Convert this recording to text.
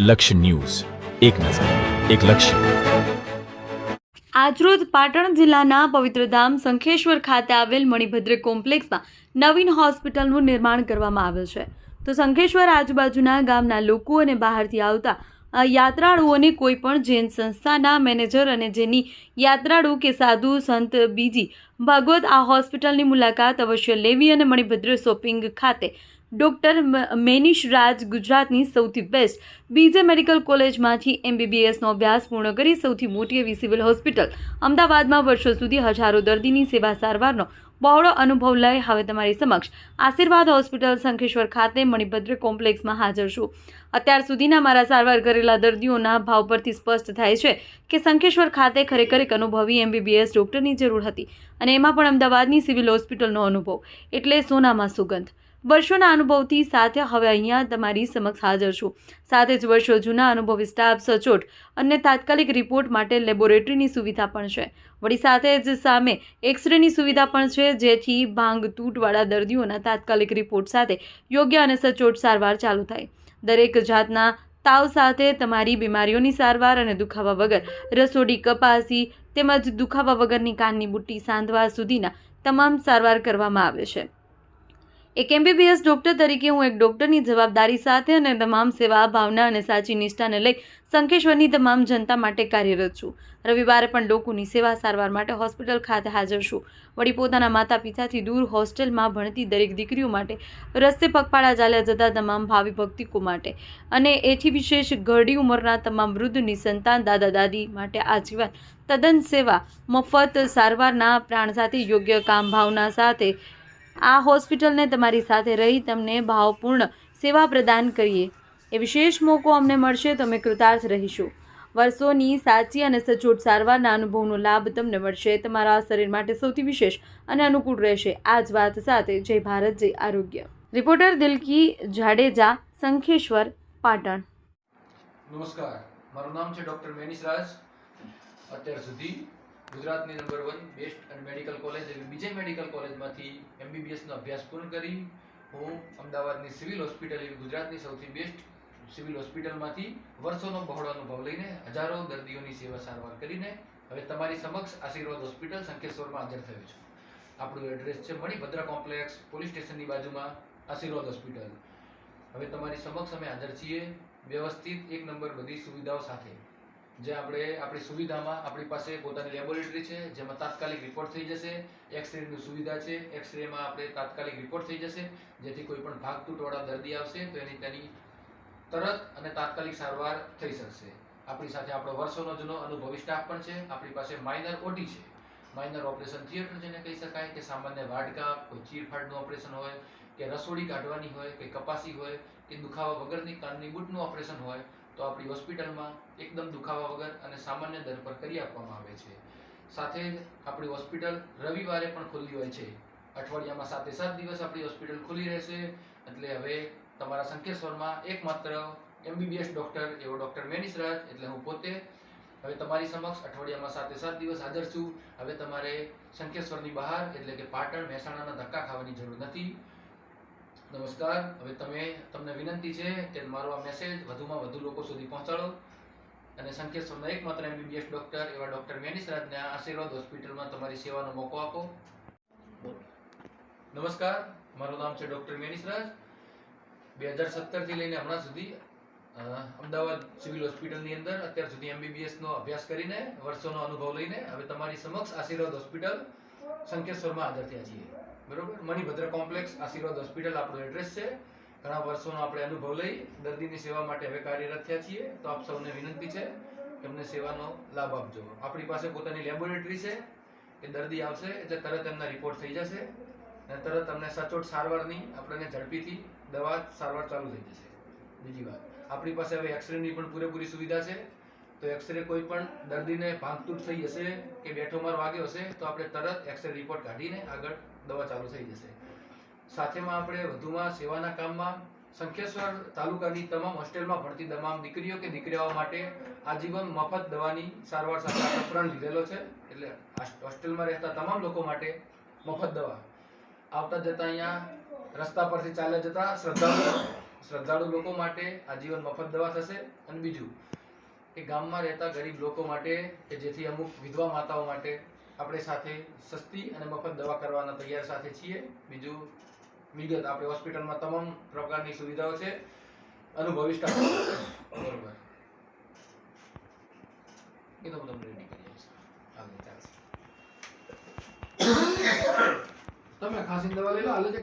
લક્ષ્ય ન્યૂઝ, એક નજર, એક લક્ષ્ય. આજરોજ પાટણ જિલ્લાના પવિત્ર ધામ શંખેશ્વર ખાતે આવેલ મણિભદ્ર કોમ્પ્લેક્સમાં નવીન હોસ્પિટલનું નિર્માણ કરવામાં આવેલ છે. તો શંખેશ્વર આજુબાજુના ગામના લોકો અને બહારથી આવતા યાત્રાળુઓને કોઈ પણ જૈન સંસ્થાના મેનેજર અને જેની યાત્રાળુ કે સાધુ સંત બીજી ભાગવત આ હોસ્પિટલની મુલાકાત અવશ્ય લેવી અને મણિભદ્ર શોપિંગ ખાતે ડૉક્ટર મેનીશ રાજ ગુજરાતની સૌથી બેસ્ટ બીજે મેડિકલ કોલેજમાંથી MBBSનો અભ્યાસ પૂર્ણ કરી સૌથી મોટી એવી સિવિલ હોસ્પિટલ અમદાવાદમાં વર્ષો સુધી હજારો દર્દીની સેવા સારવારનો બહોળો અનુભવ લઈ હવે તમારી સમક્ષ આશીર્વાદ હોસ્પિટલ શંખેશ્વર ખાતે મણિભદ્ર કોમ્પ્લેક્સમાં હાજર છું. અત્યાર સુધીના મારા સારવાર કરેલા દર્દીઓના ભાવ પરથી સ્પષ્ટ થાય છે કે શંખેશ્વર ખાતે ખરેખર એક અનુભવી MBBS ડૉક્ટરની જરૂર હતી અને એમાં પણ અમદાવાદની સિવિલ હોસ્પિટલનો અનુભવ એટલે સોનામાં સુગંધ. વર્ષોના અનુભવથી સાથે હવે અહીંયા તમારી સમક્ષ હાજર છું. સાથે જ વર્ષો જૂના અનુભવી સ્ટાફ સચોટ અને તાત્કાલિક રિપોર્ટ માટે લેબોરેટરીની સુવિધા પણ છે. વળી સાથે જ સામે એક્સરેની સુવિધા પણ છે, જેથી ભાંગ તૂટવાળા દર્દીઓના તાત્કાલિક રિપોર્ટ સાથે યોગ્ય અને સચોટ સારવાર ચાલુ થાય. દરેક જાતના તાવ સાથે તમારી બીમારીઓની સારવાર અને દુખાવા વગર રસોડી કપાસી તેમજ દુખાવા વગરની કાનની બુટ્ટી સાંધવા સુધીના તમામ સારવાર કરવામાં આવે છે. એક MBBS ડૉક્ટર તરીકે હું એક ડૉક્ટરની જવાબદારી સાથે અને તમામ સેવા ભાવના અને સાચી નિષ્ઠાને લઈ શંખેશ્વરની તમામ જનતા માટે કાર્યરત છું. રવિવારે પણ લોકોની સેવા સારવાર માટે હોસ્પિટલ ખાતે હાજર છું. વળી પોતાના માતા પિતાથી દૂર હોસ્ટેલમાં ભણતી દરેક દીકરીઓ માટે, રસ્તે પગપાળા ચાલ્યા જતા તમામ ભાવિ ભક્તિકો માટે અને એથી વિશેષ ઘરડી ઉંમરના તમામ વૃદ્ધ નિસંતાન દાદા દાદી માટે આજીવન તદ્દન સેવા મફત સારવારના પ્રાણ સાથે યોગ્ય કામ ભાવના સાથે આ હોસ્પિટલને તમારી સાથે રહી તમને ભાવપૂર્ણ સેવા પ્રદાન કરીએ એ વિશેષ મોકો અમને મળશે તો અમે કૃતાર્થ રહીશું. વર્ષોની સાચી અને સચોટ સારવારના અનુભવનો લાભ તમને મળશે. તમારા શરીર માટે સૌથી વિશેષ અને અનુકૂળ રહેશે. આ જ વાત સાથે જય ભારત, જય આરોગ્ય. રિપોર્ટર દિલકી જાડેજા, શંખેશ્વર, પાટણ. નમસ્કાર, મારું નામ છે ડૉક્ટર મેનીશ રાજ. અત્યાર સુધી ગુજરાતની નંબર 1 બેસ્ટ અને મેડિકલ કોલેજ એવી બીજે મેડિકલ કોલેજમાંથી MBBSનો અભ્યાસ પૂર્ણ કરી હું અમદાવાદની સિવિલ હોસ્પિટલ એવી ગુજરાતની સૌથી બેસ્ટ સિવિલ હોસ્પિટલમાંથી વર્ષોનો બહોળો અનુભવ લઈને હજારો દર્દીઓની સેવા સારવાર કરીને હવે તમારી સમક્ષ આશીર્વાદ હોસ્પિટલ શંખેશ્વરમાં હાજર થયો છું. આપણું એડ્રેસ છે મણિભદ્ર કોમ્પ્લેક્સ, પોલીસ સ્ટેશનની બાજુમાં આશીર્વાદ હોસ્પિટલ. હવે તમારી સમક્ષ અમે હાજર છીએ વ્યવસ્થિત એક નંબર બધી સુવિધાઓ સાથે. જે આપણી સુવિધામાં આપણી પાસે પોતાની લેબોરેટરી છે, જેમાં તાત્કાલિક રિપોર્ટ થઈ જશે. એક્સરેની સુવિધા છે, એક્સરેમાં આપણે તાત્કાલિક રિપોર્ટ થઈ જશે, જેથી કોઈ પણ ભાગ તૂટવાળા દર્દી આવશે તો તેની તરત અને તાત્કાલિક સારવાર થઈ શકશે. આપણી સાથે આપણો વર્ષોનો જૂનો અનુભવી સ્ટાફ પણ છે. આપણી પાસે માઇનર OT છે, માઇનર ઓપરેશન થિયેટર જેને કહી શકાય, કે સામાન્ય વાડકાપ, કોઈ ચીરફાડનું ઓપરેશન હોય, કે રસોડી કાઢવાની હોય, કે કપાસી હોય, કે દુખાવા વગરની કાનની બૂટનું ઓપરેશન હોય, તો આપણી હોસ્પિટલમાં એકદમ દુખાવા વગર અને સામાન્ય દર પર કરી આપવામાં આવે છે. સાથે જ આપણી હોસ્પિટલ રવિવારે પણ ખુલ્લી હોય છે. અઠવાડિયામાં 7 દિવસ આપણી હોસ્પિટલ ખુલ્લી રહેશે. એટલે હવે તમારા શંખેશ્વરમાં એકમાત્ર MBBS ડૉક્ટર એવો ડૉક્ટર મેનીશ રાજ એટલે હું પોતે હવે તમારી સમક્ષ અઠવાડિયામાં 7 દિવસ હાજર છું. હવે તમારે શંખેશ્વરની બહાર એટલે કે પાટણ, મહેસાણાના ધક્કા ખાવાની જરૂર નથી. નમસ્કાર. હવે તમને વિનંતી છે કે મારો આ મેસેજ વધુમાં વધુ લોકો સુધી પહોંચાડો અને શંખેશ્વરના એકમાત્ર MBBS ડૉક્ટર એવા ડૉક્ટર મેનીશ રાજને આશીર્વાદ હોસ્પિટલમાં તમારી સેવાનો મોકો આપો. નમસ્કાર, મારું નામ છે ડૉક્ટર મેનીશ રાજ. 2017 થી લઈને હમણાં સુધી અમદાવાદ સિવિલ હોસ્પિટલની અંદર અત્યાર સુધી MBBSનો અભ્યાસ કરીને વર્ષોનો અનુભવ લઈને હવે તમારી સમક્ષ આશીર્વાદ હોસ્પિટલ શંખેશ્વરમાં હાજર થયા છીએ. બરોબર, મણિભદ્ર કોમ્પ્લેક્સ આશીર્વાદ હોસ્પિટલ આપણું એડ્રેસ છે. ઘણા વર્ષોનો આપણે અનુભવ લઈ દર્દીની સેવા માટે હવે કાર્યરત થયા છીએ. તો આપ સૌને વિનંતી છે કે અમને સેવાનો લાભ આપજો. આપણી પાસે પોતાની લેબોરેટરી છે કે દર્દી આવશે એટલે તરત એમના રિપોર્ટ થઈ જશે અને તરત અમને સચોટ સારવારની આપણને ઝડપીથી દવા સારવાર ચાલુ થઈ જશે. બીજી વાત, આપણી પાસે હવે એક્સરેની પણ પૂરેપૂરી સુવિધા છે. તો એક્સરે કોઈ પણ દર્દીને ભાંગતૂટ થઈ હશે કે બેઠો માર વાગ્યો હશે તો આપણે તરત એક્સરે રિપોર્ટ કાઢીને આગળ દવા ચાલુ થઈ જશે. સાથેમાં આપણે વધુમાં સેવાના કામમાં શંખેશ્વર તાલુકાની તમામ હોસ્ટેલમાં ભણતી તમામ દીકરીઓ કે દીકરાઓ માટે આજીવન મફત દવાની સારવાર સાથે આપણે પ્રણ લીધેલો છે. એટલે હોસ્ટેલમાં રહેતા તમામ લોકો માટે મફત દવા. આવતા જતા અહીંયા રસ્તા પરથી ચાલ્યા જતા શ્રદ્ધાળુઓ શ્રદ્ધાળુ લોકો માટે આજીવન મફત દવા થશે. અને બીજું કે ગામમાં રહેતા ગરીબ લોકો માટે કે જેથી અમુક વિધવા માતાઓ માટે આપણે સાથે સસ્તી અને મફત દવા કરવાના તૈયાર સાથે છીએ. બીજું વિગત આપણે હોસ્પિટલમાં તમામ પ્રકારની સુવિધાઓ છે. અનુભવી સ્ટાફ બરોબર એ તો હું તમને રેડી કરી આપીશ. આગળ ચાલશે. તમે ખાંસીની દવા લઈ લો. હાલે